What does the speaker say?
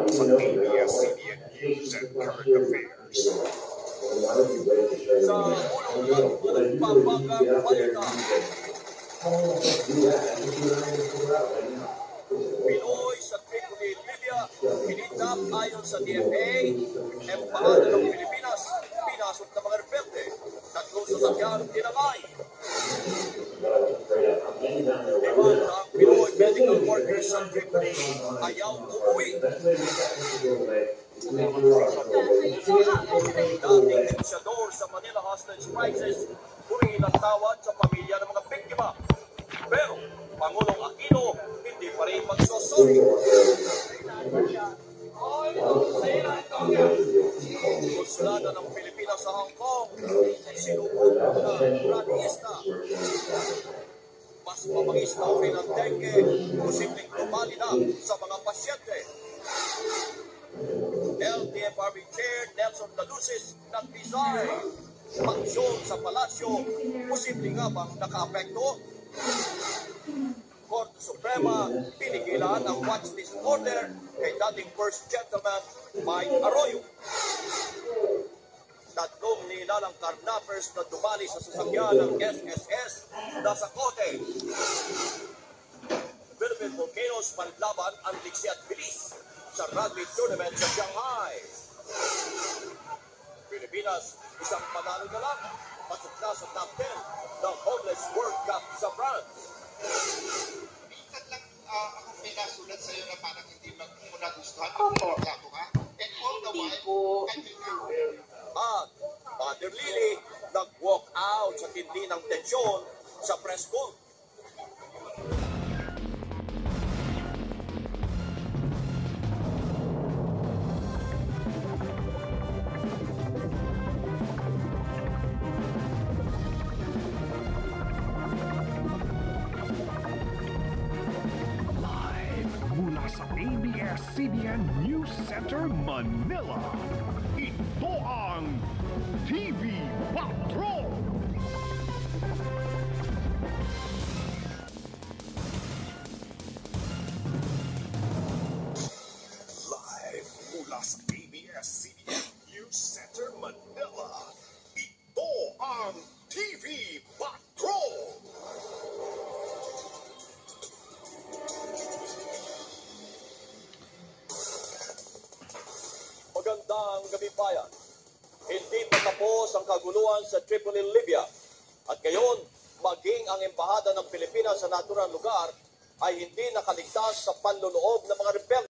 sa ABS-CBN News and Current Affairs. Sa unang nagpapagang balita, Pinoy sa Tripoli, Libya, kinidnap ayon sa DFA, embahada ng Pilipinas, pinasok ng mga rebelde, tatlong sasakyan tinangay. Iwan ang Pinoy medical workers sa Tripoli, ayaw umuwi. Dating negosyador sa Manila hostage crisis, humingi ng tawad sa pamilya ng mga biktima. Pero Pangulong Aquino hindi pa rin magsosorry. Konsulado ng Pilipinas sa Hong Kong, sinubok na radista. Mas mabangis na uri ng dengue, posibleng lumali na sa mga pasyente. LTFRB Chair Nelson Dalusis nag-resign. Aksyon sa palasyo, posible nga bang naka-apekto? Korte Suprema, pinigilan ang watchlist order kay dating First Gentleman Mike Arroyo. Tatlong nilalang carnappers na dumali sa sasakyan ng SSS nasa kote. Philippine Volcanoes panlaban ang diksi at bilis sa rugby tournament sa Shanghai. Pilipinas, isang panalo na lang, pasok na sa top 10 ng Homeless World Cup sa France. Minsan lang ako pinasulat sa'yo na parang hindi mo nagustuhan. Opo. And all the while, I think you're very... At Mother Lily nag-walk out sa tindi ng tensyon sa press con. Sa ABS-CBN News Center, Manila. Ito ang TV Patrol! Live mula sa ABS-CBN News Center, Manila. Ito ang TV Patrol! Magandang gabi bayan. Hindi pa tapos ang kaguluhan sa Tripoli, Libya. At ngayon, maging ang embahada ng Pilipinas sa naturang lugar ay hindi nakaligtas sa panloloob ng mga rebelde.